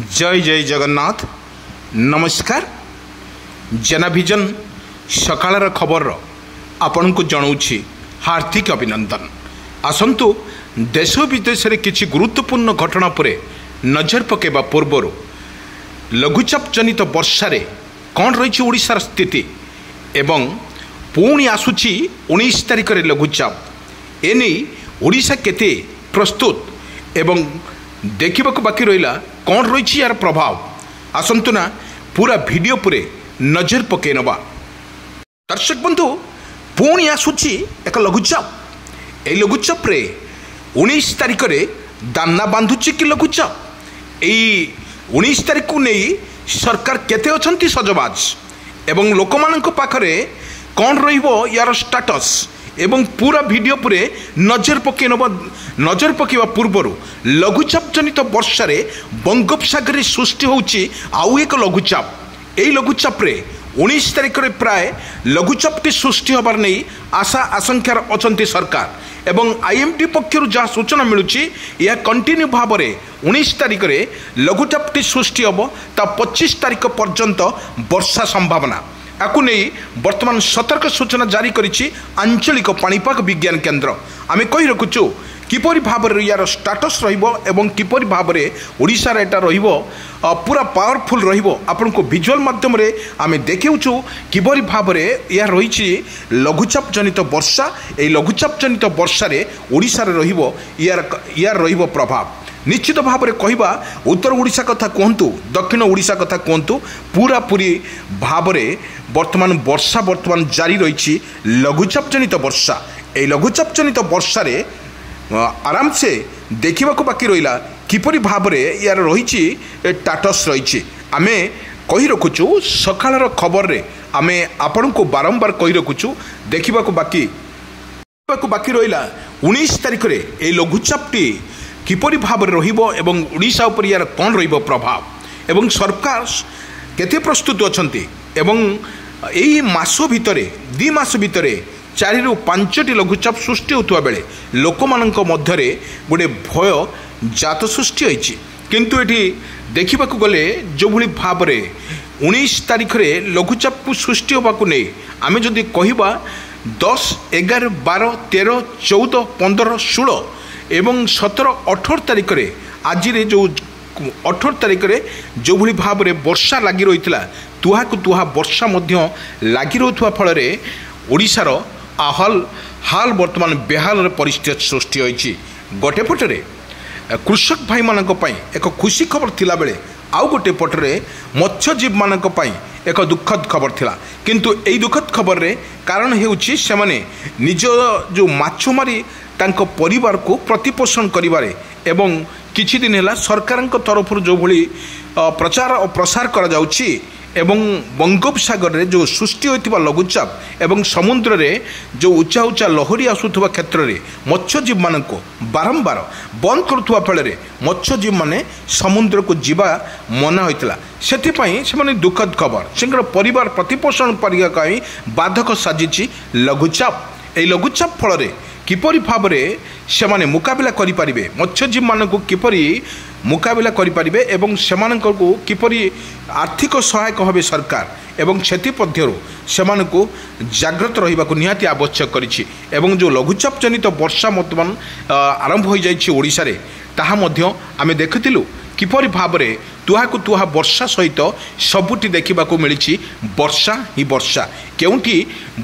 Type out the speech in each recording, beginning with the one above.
जय जय जगन्नाथ नमस्कार। जनाभिजन सकाळर खबर आपण को जनाऊँगी हार्दिक अभिनंदन। आसंतु देश विदेश में किसी गुरुत्वपूर्ण घटना पर नजर पकेबा पूर्वर लघुचाप जनित वर्षा रे कौन रही ओडिशार स्थिति एवं पुणी आसुची 19 तारिख रे लघुचाप एने ओडिशा केते प्रस्तुत एवं देखा बाकी रहा कौन रही यार प्रभाव आसंतु ना पूरा वीडियो पूरे नजर पके नवा। दर्शक बंधु पुणी आसुची एक लघुचाप ए लघुचाप रे 19 तारिख रे दाना बांधुची कि लघुचाप यही 19 तारिख को नहीं सरकार केते अछंती सजबाज एवं लोकमानंक पाखरे कौन रहिबो यार स्टेटस एवं पूरा वीडियो पूरे नजर पकेवा पूर्वर लघुचाप जनित वर्षा रे बंगोपसागर सृष्टि होउची आउ एक लघुचाप यही लघुचाप रे 19 तारिख रे प्राय लघुचापटी सृष्टि होबार नहीं आशा आशंकार अछंती सरकार एवं आईएमडी पक्षर जहाँ सूचना मिलूची यह कंटिन्यू भाव में 19 तारिख रे लघुचापटी सृष्टि हम ता 25 तारिख पर्यंत वर्षा संभावना आपको नहीं वर्तमान सतर्क सूचना जारी करिछि आंचलिक पाणीपाग विज्ञान केन्द्र। आमे कहि रखुछु किपरि भाव में यार स्टेटस रहिबो एवं किपरि भाव में ओडिशा रे एटा रहिबो पूरा पावरफुल रहिबो आपन को विजुअल माध्यम रे आमे देखिउछु किपरि भाव में यार रहिछि लघुचाप जनित वर्षा ए लघुचाप जनित वर्षा रे ओडिशा रे रहिबो यार रहिबो प्रभाव निश्चित भाव में कहवा उत्तर ओडिशा कथा कहतु दक्षिण ओडिशा कथा कहतु पूरा पूरी भाव में वर्तमान जारी रही लघुचाप जनित वर्षा ए लघुचाप जनित वर्षा रे आराम से देखा बाकी रहा किपरि भाव में यार रही स्टेटस रही आमे कही रखुचु सकाळर खबर रे आमे आपण को बारंबार कही रखुचु देखा बाकी रहा 19 तारिख रे ए लघुचापटी किपरि भाव में रहिबो एवं ओडिशा उपर यार कौन रहिबो प्रभाव एवं सरकार केते प्रस्तुत अछंती एवं एही मास भितरे 2 मास भितरे 4 ରୁ 5ଟି लघुचाप सृष्टि होता बेले लोकमानंक मध्यरे गोटे भय जात सृष्टि होइछि किंतु एठी देखा गले जो भली भाव में 19 तारिख रे लघुचाप सृष्टि होबाकू नै आमे जदि कहिबा 10, 11, 12, 13, 14, 15, 16 एवं 17, 18 तारिख रे आज जो 18 तारिख रे जो भली भाव में वर्षा लगी रही तुहा को तुहा वर्षा मध्य लगी रोथुवा फल रे ओडिशार हाल वर्तमान बेहाल परिस्थिति सृष्टि होइछि। गोटे पटरे कृषक भाई मानक पई एक खुशी खबर थिला बेले आउ गोटे पटरे मत्स्यजीवी मानक पई एक दुखद खबर थिला किंतु एई दुखद खबर रे कारण हेउछि सेमाने निज जो माछ मारी तांको परिवार को प्रतिपोषण करिबारे एवं किछि दिन हैला सरकार तरफ जो भली प्रचार और प्रसार करा जाउछि एवं बंगोपसागर रे जो सृष्टि होइतिबा लघुचाप एवं समुद्र रे जो उच्चा उच्चा लहरी आसुथुबा क्षेत्र रे मत्स्यजीवी मानको बारंबार बंद करुथुबा फल रे मत्स्यजीवी माने समुद्र को जीवा मना होइतला सेथिपई सेमाने दुखद खबर सेंकर परिवार प्रतिपोषण करिया काई बाधक साजिछि लघुचाप ए लघुचाप फल रे किपरि भाव में सेमाने मुकाबिला करिपारिबे मत्स्यजीवी मानकु किपरि मुकाबिला करिपारिबे एवं सेमानक को किपरि आर्थिक सहायक होबे सरकार एवं क्षति पद्धरु सेमानकु जागृत रहिबाकु निहाती आवश्यक करिछि एवं जो लघुचाप जनित वर्षा वर्तमान आरंभ हो जाइछि ओडिशा रे ताहा मध्य आमे देखिथिलु किपरि भाव में तुहा को तुहा वर्षा सहित सबुटी देखा मिली वर्षा ही वर्षा केउठी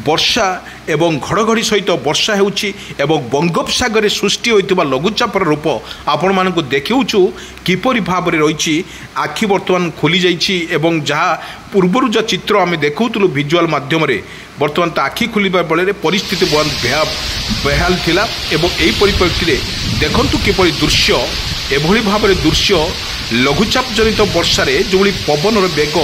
वर्षा एवं घड़घड़ी सहित वर्षा होउछि एवं बंगोपसागर सृष्टि होइतिबा लघुचापर रूप आपण मानकु देखिउछु किपरि भाव में रही आखि वर्तमान खोली जाइछि एवं जहाँ पूर्वर जो चित्र आमे देखौतलु विजुअल माध्यम रे वर्तमान तो आखि खोलिबा बेले परिस्थिति बहुत बेहाल थिला एवं एही परिप्रेक्षी देखंतु किपरि दृश्य एभली भाव में दृश्य लघुचाप जनित वर्षा रे जो पवन बेग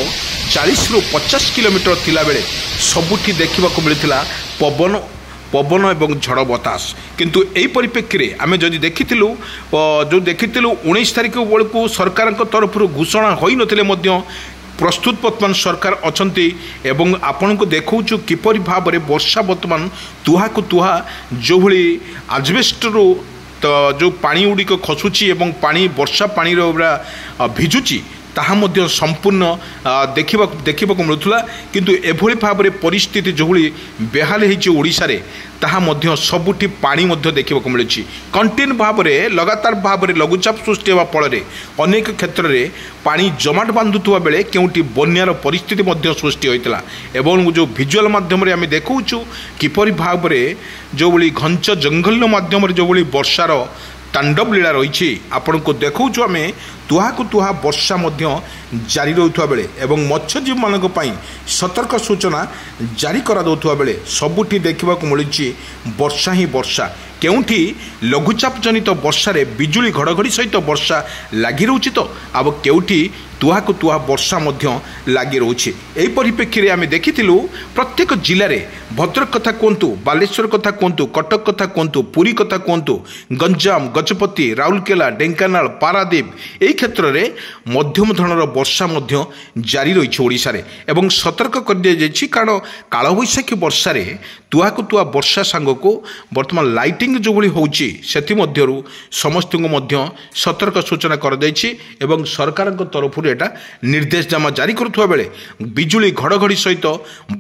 40 ରୁ 50 किलोमीटर थिला बेले सबुठी देखा मिलता पवन एवं झड़ बतास किंतु यही परिप्रेक्षी में आम जदि देखिलु जो देखिलु 19 तारिख बेलू सरकार तरफ घोषणा हो न प्रस्तुत वर्तमान सरकार अछंती एवं आपण को देखौछु किपरि भाव में वर्षा वर्तमान तुहा को तुहा जो भली आजबेस्टरू तो जो पानी गुड़िक खसुची एवं पानी वर्षा पानी भिजुची ତାହା ମଧ୍ୟ ସମ୍ପୂର୍ଣ୍ଣ ଦେଖିବାକୁ ମିଳୁଥିଲା। କିନ୍ତୁ ଏଭଳି ଭାବରେ ପରିସ୍ଥିତି ଯେଉଁଭଳି ବେହାଲ ହୋଇଛି ଓଡ଼ିଶାରେ ତାହା ମଧ୍ୟ ସବୁଠି ପାଣି ମଧ୍ୟ ଦେଖିବାକୁ ମିଳୁଛି। କଣ୍ଟିନ୍ୟୁ ଭାବରେ ଲଗାତାର ଭାବରେ ଲଘୁଚାପ ସୃଷ୍ଟି ହେବା ଫଳରେ ଅନେକ କ୍ଷେତ୍ରରେ ପାଣି ଜମାଟ ବାନ୍ଧୁଥିବା ବେଳେ କେଉଁଠି ବନ୍ୟାର ପରିସ୍ଥିତି ମଧ୍ୟ ସୃଷ୍ଟି ହୋଇଥିଲା। ଏବଂ ଯେଉଁ ଭିଜୁଆଲ୍ ମାଧ୍ୟମରେ ଆମେ ଦେଖାଉଛୁ କିପରି ଭାବରେ ଯେଉଁଭଳି ଘଞ୍ଚ ଜଙ୍ଗଲ ମାଧ୍ୟମରେ ଯେଉଁଭଳି ବର୍ଷାର ତାଣ୍ଡବ ଲୀଳା ରହିଛି ଆପଣଙ୍କୁ ଦେଖାଉଛୁ ଆମେ। ତୁହାକୁ ତୁହା ବର୍ଷା ମଧ୍ୟ ଜାରି ରହୁଥିବା ବେଳେ ଏବଂ ମତ୍ସ୍ୟଜୀବୀମାନଙ୍କ ପାଇଁ ସତର୍କ ସୂଚନା ଜାରି କରାଯାଉଥିବା ବେଳେ ସବୁଠି ଦେଖିବାକୁ ମିଳୁଛି ବର୍ଷା ହିଁ ବର୍ଷା। କେଉଁଠି ଲଘୁଚାପ ଜନିତ ବର୍ଷାରେ ବିଜୁଳି ଘଡ଼ଘଡ଼ି ସହିତ ବର୍ଷା ଲାଗି ରହୁଛି ତ ଆଉ କେଉଁଠି ତୁହାକୁ ତୁହା ବର୍ଷା ମଧ୍ୟ ଲାଗି ରହୁଛି। ଏହି ପରିପ୍ରେକ୍ଷୀରେ ଆମେ ଦେଖିଥିଲୁ ପ୍ରତ୍ୟେକ ଜିଲ୍ଲାରେ ଭଦ୍ରକ କଥା କୁହନ୍ତୁ, ବାଲେଶ୍ୱର କଥା କୁହନ୍ତୁ, କଟକ କଥା କୁହନ୍ତୁ, ପୁରୀ କଥା କୁହନ୍ତୁ, ଗଞ୍ଜାମ, ଗଜପତି, ରାଉରକେଲା, ଢେଙ୍କାନାଳ, ପାରାଦୀପ ଏହି କ୍ଷେତ୍ରରେ ମଧ୍ୟମ ଧରଣର ବର୍ଷା ମଧ୍ୟ ଜାରି ରହିଛି ଓଡ଼ିଶାରେ ଏବଂ ସତର୍କ କରିଦିଆଯାଇଛି। କାରଣ କାଳବୈଶାଖୀ ବର୍ଷାରେ ତୁହାକୁ ତୁହା ବର୍ଷା ସାଙ୍ଗକୁ ବର୍ତ୍ତମାନ ଲାଇଟିଂ ଯେଉଁଭଳି ହେଉଛି ସେଥିମଧ୍ୟରୁ ସମସ୍ତଙ୍କୁ ମଧ୍ୟ ସତର୍କ ସୂଚନା କରାଯାଇଛି ଏବଂ ସରକାରଙ୍କ ତରଫରୁ এটা ନିର୍ଦ୍ଦେଶନାମା ଜାରି କରୁଥିବା ବେଳେ ବିଜୁଳି ଘଡ଼ଘଡ଼ି ସହିତ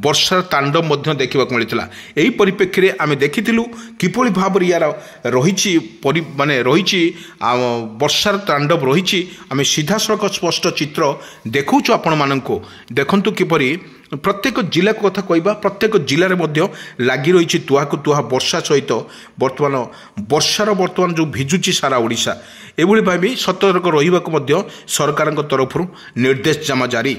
ବର୍ଷାର ତାଣ୍ଡବ ମଧ୍ୟ ଦେଖିବାକୁ ମିଳିଥିଲା। ଏହି ପରିପ୍ରେକ୍ଷୀରେ ଆମେ ଦେଖିଥିଲୁ କିପରି ଭାବରେ ୟାର ରହିଛି ରହିଛି ବର୍ଷାର ତାଣ୍ଡବ ରହିଛି। ଆମେ ସିଧାସଳଖ ସ୍ପଷ୍ଟ ଚିତ୍ର ଦେଖାଉଛୁ ଆପଣମାନଙ୍କୁ। ଦେଖନ୍ତୁ କିପରି ପ୍ରତ୍ୟେକ ଜିଲ୍ଲାକୁ କଥା କହିବା, ପ୍ରତ୍ୟେକ ଜିଲ୍ଲାରେ ମଧ୍ୟ ଲାଗି ରହିଛି ତୁହାକୁ ତୁହା ବର୍ଷା ସହିତ ବର୍ଷାର ଯେଉଁ ଭିଜୁଛି ସାରା ଓଡ଼ିଶା। ଏଭଳି ଭାବେ ସତର୍କ ରହିବାକୁ ମଧ୍ୟ ସରକାରଙ୍କ ତରଫରୁ ନିର୍ଦ୍ଦେଶନାମା ଜାରି।